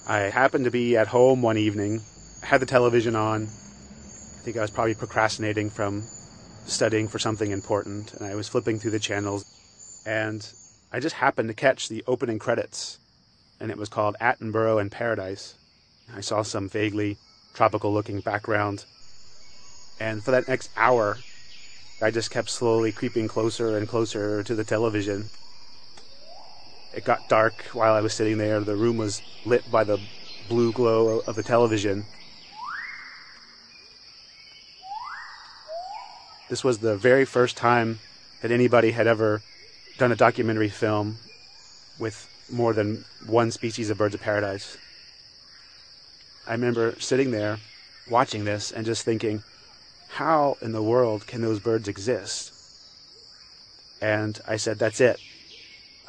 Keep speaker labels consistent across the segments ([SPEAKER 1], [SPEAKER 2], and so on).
[SPEAKER 1] I happened to be at home one evening, had the television on. I think I was probably procrastinating from studying for something important, and I was flipping through the channels, and I just happened to catch the opening credits, and it was called Attenborough in Paradise. I saw some vaguely tropical-looking background, and for that next hour, I just kept slowly creeping closer and closer to the television. It got dark while I was sitting there. The room was lit by the blue glow of the television. This was the very first time that anybody had ever done a documentary film with more than one species of birds of paradise. I remember sitting there watching this and just thinking, how in the world can those birds exist? And I said, that's it.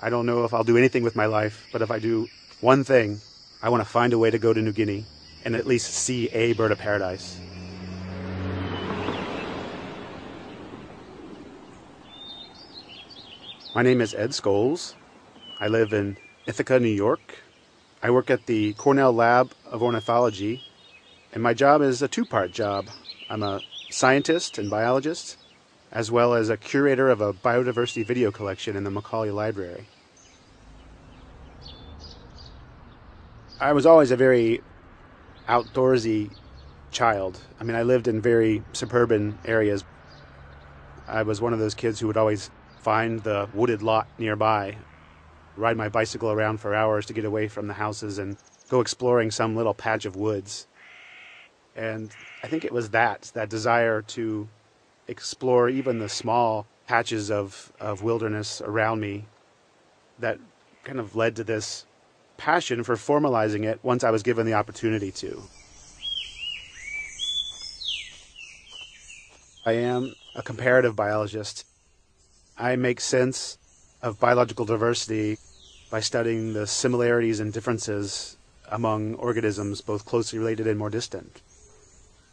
[SPEAKER 1] I don't know if I'll do anything with my life, but if I do one thing, I want to find a way to go to New Guinea and at least see a bird of paradise. My name is Ed Scholes. I live in Ithaca, New York. I work at the Cornell Lab of Ornithology, and my job is a two-part job. I'm a scientist and biologist, as well as a curator of a biodiversity video collection in the Macaulay Library. I was always a very outdoorsy child. I mean, I lived in very suburban areas. I was one of those kids who would always find the wooded lot nearby, ride my bicycle around for hours to get away from the houses and go exploring some little patch of woods. And I think it was that desire to explore even the small patches of wilderness around me that kind of led to this passion for formalizing it once I was given the opportunity to. I am a comparative biologist. I make sense of biological diversity by studying the similarities and differences among organisms, both closely related and more distant.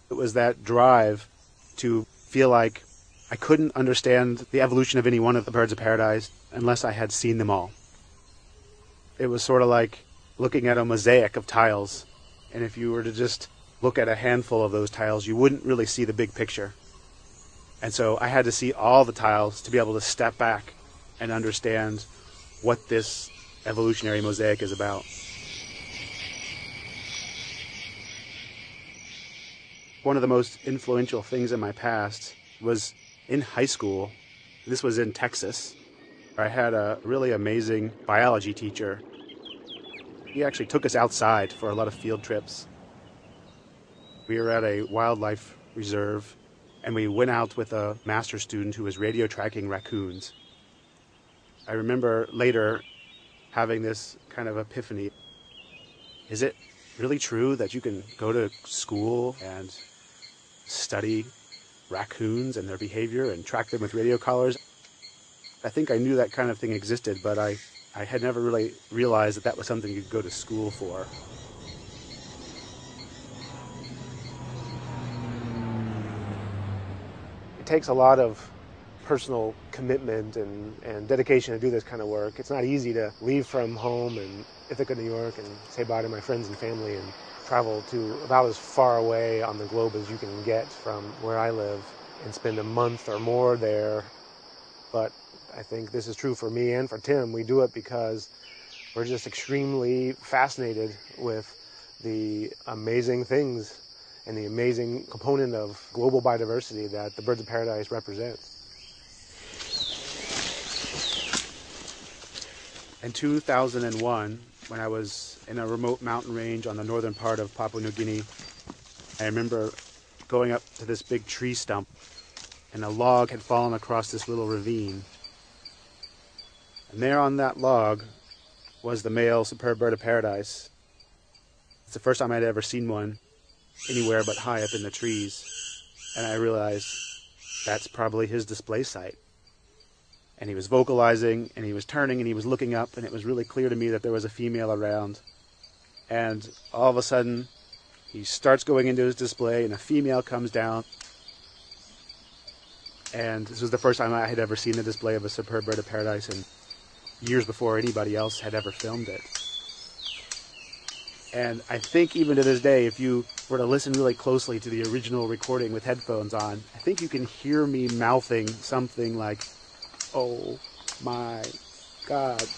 [SPEAKER 1] It was that drive to feel like I couldn't understand the evolution of any one of the birds of paradise unless I had seen them all. It was sort of like looking at a mosaic of tiles, and if you were to just look at a handful of those tiles, you wouldn't really see the big picture. And so I had to see all the tiles to be able to step back and understand what this evolutionary mosaic is about. One of the most influential things in my past was in high school. This was in Texas. I had a really amazing biology teacher. He actually took us outside for a lot of field trips. We were at a wildlife reserve, and we went out with a master student who was radio tracking raccoons. I remember later having this kind of epiphany. Is it really true that you can go to school and study raccoons and their behavior and track them with radio collars? I think I knew that kind of thing existed, but I had never really realized that that was something you could go to school for. It takes a lot of personal commitment and dedication to do this kind of work. It's not easy to leave from home in Ithaca, New York, and say bye to my friends and family and travel to about as far away on the globe as you can get from where I live and spend a month or more there. But I think this is true for me and for Tim. We do it because we're just extremely fascinated with the amazing things and the amazing component of global biodiversity that the birds of paradise represent. In 2001, when I was in a remote mountain range on the northern part of Papua New Guinea, I remember going up to this big tree stump, and a log had fallen across this little ravine. And there on that log was the male superb bird of paradise. It's the first time I'd ever seen one anywhere but high up in the trees. And I realized that's probably his display site. And he was vocalizing, and he was turning, and he was looking up, and it was really clear to me that there was a female around. And all of a sudden, he starts going into his display, and a female comes down. And this was the first time I had ever seen the display of a superb bird of paradise, and years before anybody else had ever filmed it. And I think even to this day, if you were to listen really closely to the original recording with headphones on, I think you can hear me mouthing something like, "Oh my God."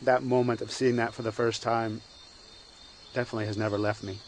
[SPEAKER 1] That moment of seeing that for the first time definitely has never left me.